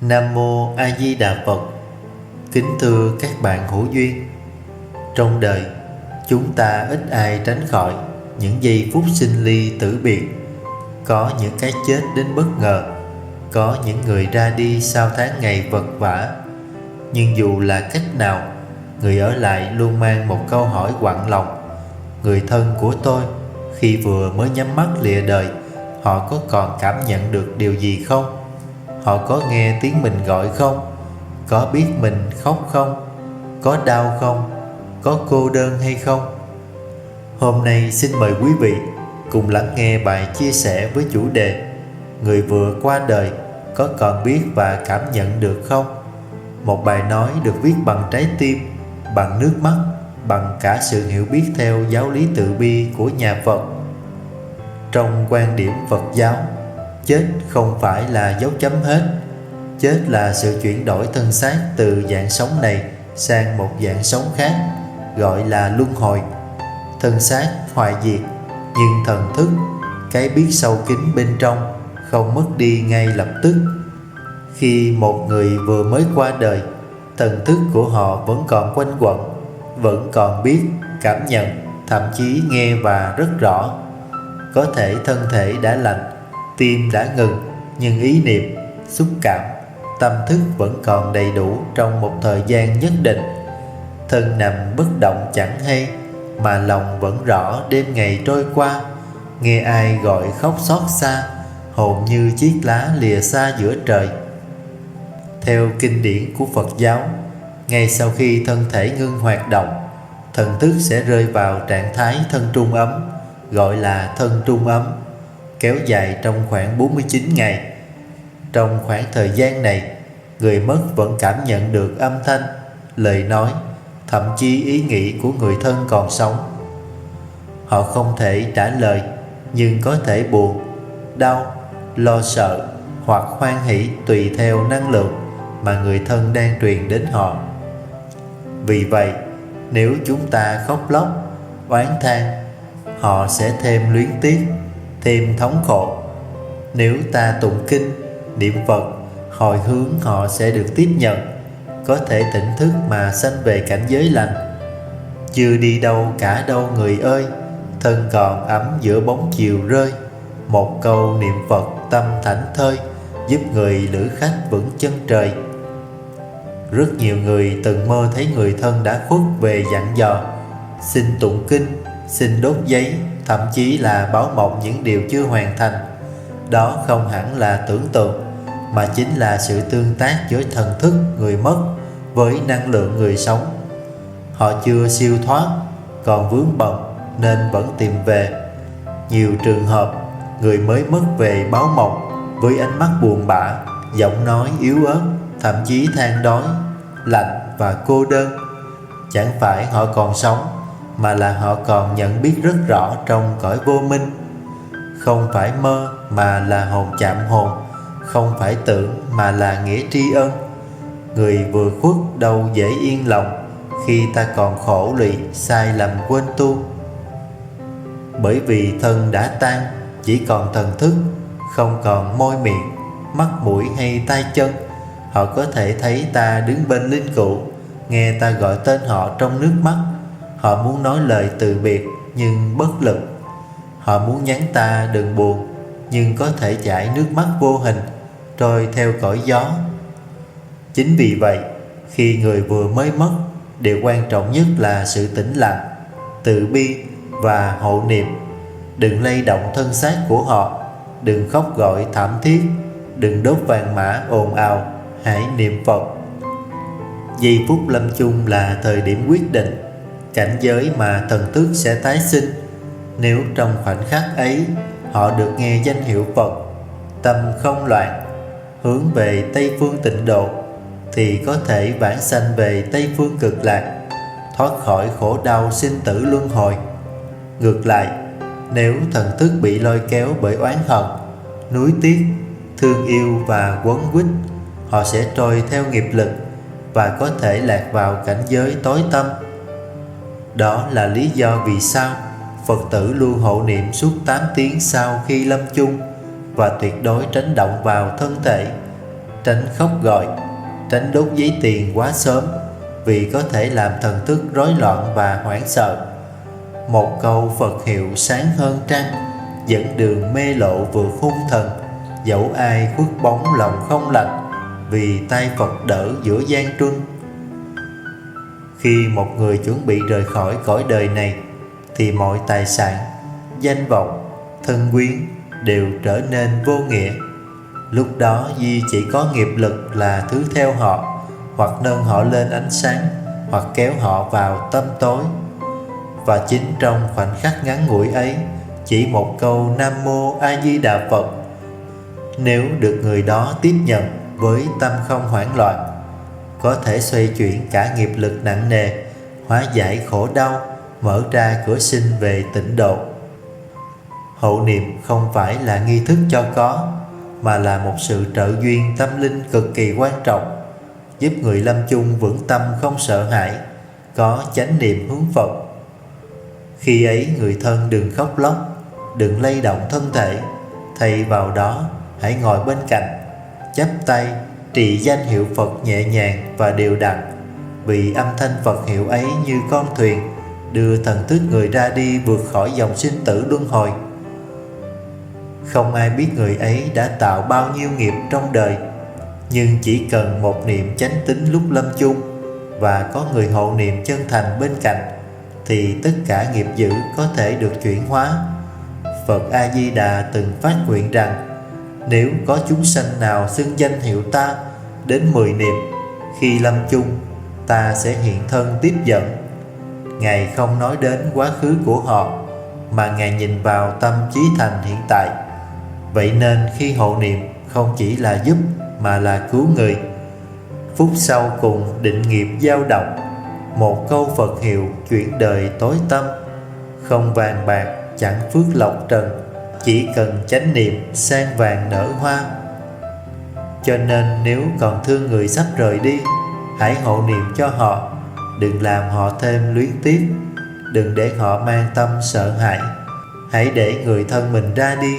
Nam Mô A Di Đà Phật. Kính thưa các bạn hữu duyên, trong đời chúng ta ít ai tránh khỏi những giây phút sinh ly tử biệt. Có những cái chết đến bất ngờ, có những người ra đi sau tháng ngày vật vã. Nhưng dù là cách nào, người ở lại luôn mang một câu hỏi quặn lòng: người thân của tôi khi vừa mới nhắm mắt lìa đời, họ có còn cảm nhận được điều gì không? Họ có nghe tiếng mình gọi không? Có biết mình khóc không? Có đau không? Có cô đơn hay không? Hôm nay xin mời quý vị cùng lắng nghe bài chia sẻ với chủ đề: người vừa qua đời có còn biết và cảm nhận được không? Một bài nói được viết bằng trái tim, bằng nước mắt, bằng cả sự hiểu biết theo giáo lý từ bi của nhà Phật. Trong quan điểm Phật giáo, chết không phải là dấu chấm hết. Chết là sự chuyển đổi thân xác từ dạng sống này sang một dạng sống khác, gọi là luân hồi. Thân xác hoại diệt, nhưng thần thức, cái biết sâu kín bên trong, không mất đi ngay lập tức. Khi một người vừa mới qua đời, thần thức của họ vẫn còn quanh quẩn, vẫn còn biết, cảm nhận, thậm chí nghe và rất rõ. Có thể thân thể đã lành, tim đã ngừng, nhưng ý niệm, xúc cảm, tâm thức vẫn còn đầy đủ trong một thời gian nhất định. Thân nằm bất động chẳng hay, mà lòng vẫn rõ đêm ngày trôi qua. Nghe ai gọi khóc xót xa, hồn như chiếc lá lìa xa giữa trời. Theo kinh điển của Phật giáo, ngay sau khi thân thể ngưng hoạt động, thần thức sẽ rơi vào trạng thái thân trung ấm, gọi là thân trung ấm, kéo dài trong khoảng 49 ngày. Trong khoảng thời gian này, người mất vẫn cảm nhận được âm thanh, lời nói, thậm chí ý nghĩ của người thân còn sống. Họ không thể trả lời, nhưng có thể buồn, đau, lo sợ hoặc hoan hỷ tùy theo năng lượng mà người thân đang truyền đến họ. Vì vậy, nếu chúng ta khóc lóc, oán than, họ sẽ thêm luyến tiếc, thêm thống khổ. Nếu ta tụng kinh, niệm Phật, hồi hướng, họ sẽ được tiếp nhận, có thể tỉnh thức mà sanh về cảnh giới lành. Chưa đi đâu cả đâu người ơi, thân còn ấm giữa bóng chiều rơi. Một câu niệm Phật tâm thảnh thơi, giúp người lữ khách vững chân trời. Rất nhiều người từng mơ thấy người thân đã khuất về dặn dò, xin tụng kinh, xin đốt giấy, thậm chí là báo mộng những điều chưa hoàn thành. Đó không hẳn là tưởng tượng, mà chính là sự tương tác với thần thức người mất với năng lượng người sống. Họ chưa siêu thoát, còn vướng bận nên vẫn tìm về. Nhiều trường hợp người mới mất về báo mộng với ánh mắt buồn bã, giọng nói yếu ớt, thậm chí than đói, lạnh và cô đơn. Chẳng phải họ còn sống, mà là họ còn nhận biết rất rõ trong cõi vô minh. Không phải mơ mà là hồn chạm hồn, không phải tưởng mà là nghĩa tri ân. Người vừa khuất đâu dễ yên lòng, khi ta còn khổ lụy sai lầm quên tu. Bởi vì thân đã tan, chỉ còn thần thức, không còn môi miệng, mắt mũi hay tay chân. Họ có thể thấy ta đứng bên linh cữu, nghe ta gọi tên họ trong nước mắt. Họ muốn nói lời từ biệt nhưng bất lực. Họ muốn nhắn ta đừng buồn, nhưng có thể chảy nước mắt vô hình trôi theo cõi gió. Chính vì vậy, khi người vừa mới mất, điều quan trọng nhất là sự tĩnh lặng, từ bi và hộ niệm. Đừng lay động thân xác của họ, đừng khóc gọi thảm thiết, đừng đốt vàng mã ồn ào, hãy niệm Phật. Giây phút lâm chung là thời điểm quyết định, cảnh giới mà thần thức sẽ tái sinh. Nếu trong khoảnh khắc ấy họ được nghe danh hiệu Phật, tâm không loạn, hướng về Tây phương tịnh độ, thì có thể vãng sanh về Tây phương cực lạc, thoát khỏi khổ đau sinh tử luân hồi. Ngược lại, nếu thần thức bị lôi kéo bởi oán hận, nuối tiếc, thương yêu và quấn quýt, họ sẽ trôi theo nghiệp lực và có thể lạc vào cảnh giới tối tăm. Đó là lý do vì sao Phật tử luôn hộ niệm suốt 8 tiếng sau khi lâm chung, và tuyệt đối tránh động vào thân thể, tránh khóc gọi, tránh đốt giấy tiền quá sớm vì có thể làm thần thức rối loạn và hoảng sợ. Một câu Phật hiệu sáng hơn trăng, dẫn đường mê lộ vượt hung thần, dẫu ai khuất bóng lòng không lạnh, vì tay Phật đỡ giữa gian truân. Khi một người chuẩn bị rời khỏi cõi đời này, thì mọi tài sản, danh vọng, thân quyến đều trở nên vô nghĩa. Lúc đó duy chỉ có nghiệp lực là thứ theo họ, hoặc nâng họ lên ánh sáng, hoặc kéo họ vào tâm tối. Và chính trong khoảnh khắc ngắn ngủi ấy, chỉ một câu Nam Mô A Di Đà Phật, nếu được người đó tiếp nhận với tâm không hoảng loạn, có thể xoay chuyển cả nghiệp lực nặng nề, hóa giải khổ đau, mở ra cửa sinh về tịnh độ. Hộ niệm không phải là nghi thức cho có, mà là một sự trợ duyên tâm linh cực kỳ quan trọng, giúp người lâm chung vững tâm không sợ hãi, có chánh niệm hướng Phật. Khi ấy người thân đừng khóc lóc, đừng lay động thân thể, thay vào đó hãy ngồi bên cạnh, chắp tay trì danh hiệu Phật nhẹ nhàng và đều đặn, vì âm thanh Phật hiệu ấy như con thuyền đưa thần thức người ra đi vượt khỏi dòng sinh tử luân hồi. Không ai biết người ấy đã tạo bao nhiêu nghiệp trong đời, nhưng chỉ cần một niệm chánh tín lúc lâm chung và có người hộ niệm chân thành bên cạnh, thì tất cả nghiệp dữ có thể được chuyển hóa. Phật A Di Đà từng phát nguyện rằng, nếu có chúng sanh nào xưng danh hiệu ta đến 10 niệm, khi lâm chung ta sẽ hiện thân tiếp dẫn. Ngài không nói đến quá khứ của họ, mà Ngài nhìn vào tâm trí thành hiện tại. Vậy nên khi hộ niệm không chỉ là giúp mà là cứu người. Phút sau cùng định nghiệp dao động, một câu Phật hiệu chuyển đời tối tâm. Không vàng bạc chẳng phước lộc trần, chỉ cần chánh niệm sang vàng nở hoa. Cho nên nếu còn thương người sắp rời đi, hãy hộ niệm cho họ, đừng làm họ thêm luyến tiếc, đừng để họ mang tâm sợ hãi. Hãy để người thân mình ra đi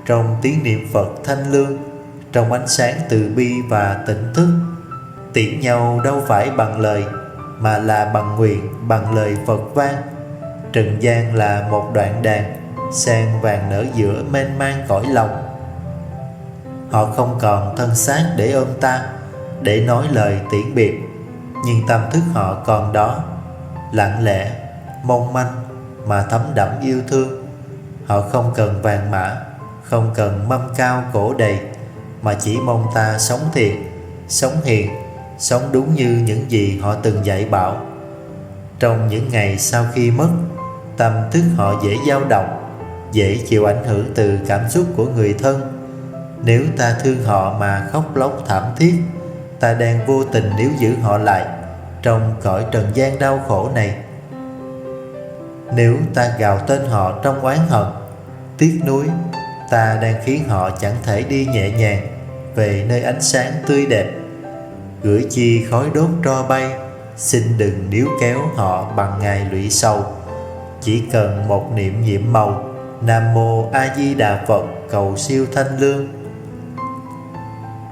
trong tiếng niệm Phật thanh lương, trong ánh sáng từ bi và tỉnh thức. Tiễn nhau đâu phải bằng lời, mà là bằng nguyện, bằng lời Phật vang. Trần gian là một đoạn đàn, sen vàng nở giữa mênh mang cõi lòng. Họ không còn thân xác để ôm ta, để nói lời tiễn biệt, nhưng tâm thức họ còn đó, lặng lẽ, mong manh mà thấm đẫm yêu thương. Họ không cần vàng mã, không cần mâm cao cổ đầy, mà chỉ mong ta sống thiện, sống hiền, sống đúng như những gì họ từng dạy bảo. Trong những ngày sau khi mất, tâm thức họ dễ dao động, dễ chịu ảnh hưởng từ cảm xúc của người thân. Nếu ta thương họ mà khóc lóc thảm thiết, ta đang vô tình níu giữ họ lại trong cõi trần gian đau khổ này. Nếu ta gào tên họ trong oán hận, tiếc nuối, ta đang khiến họ chẳng thể đi nhẹ nhàng về nơi ánh sáng tươi đẹp. Gửi chi khói đốt tro bay, xin đừng níu kéo họ bằng ngày lụy sầu. Chỉ cần một niệm nhiệm màu Nam Mô A Di Đà Phật cầu siêu thanh lương.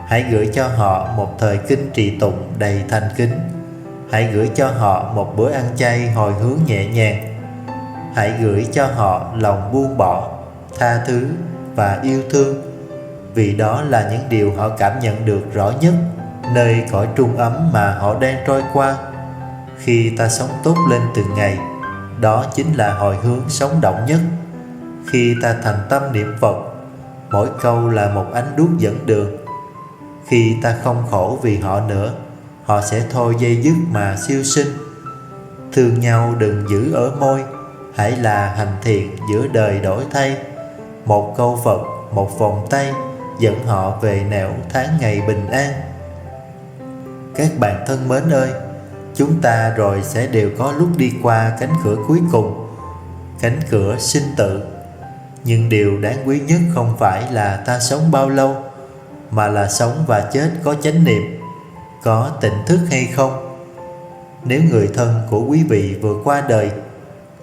Hãy gửi cho họ một thời kinh trì tụng đầy thành kính. Hãy gửi cho họ một bữa ăn chay hồi hướng nhẹ nhàng. Hãy gửi cho họ lòng buông bỏ, tha thứ và yêu thương, vì đó là những điều họ cảm nhận được rõ nhất nơi cõi trung ấm mà họ đang trôi qua. Khi ta sống tốt lên từng ngày, đó chính là hồi hướng sống động nhất. Khi ta thành tâm niệm Phật, mỗi câu là một ánh đuốc dẫn đường. Khi ta không khổ vì họ nữa, họ sẽ thôi dây dứt mà siêu sinh. Thương nhau đừng giữ ở môi, hãy là hành thiện giữa đời đổi thay. Một câu Phật, một vòng tay dẫn họ về nẻo tháng ngày bình an. Các bạn thân mến ơi, chúng ta rồi sẽ đều có lúc đi qua cánh cửa cuối cùng, cánh cửa sinh tử. Nhưng điều đáng quý nhất không phải là ta sống bao lâu, mà là sống và chết có chánh niệm, có tỉnh thức hay không. Nếu người thân của quý vị vừa qua đời,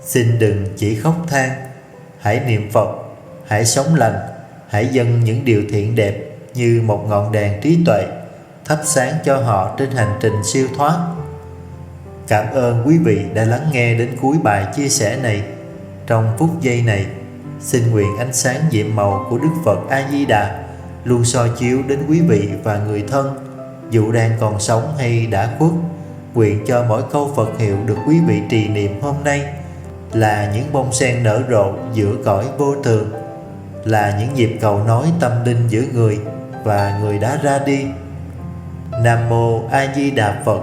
xin đừng chỉ khóc than, hãy niệm Phật, hãy sống lành, hãy dâng những điều thiện đẹp như một ngọn đèn trí tuệ thắp sáng cho họ trên hành trình siêu thoát. Cảm ơn quý vị đã lắng nghe đến cuối bài chia sẻ này. Trong phút giây này, xin nguyện ánh sáng nhiệm màu của Đức Phật A Di Đà luôn soi chiếu đến quý vị và người thân, dù đang còn sống hay đã khuất. Nguyện cho mỗi câu Phật hiệu được quý vị trì niệm hôm nay là những bông sen nở rộ giữa cõi vô thường, là những nhịp cầu nối tâm linh giữa người và người đã ra đi. Nam Mô A Di Đà Phật.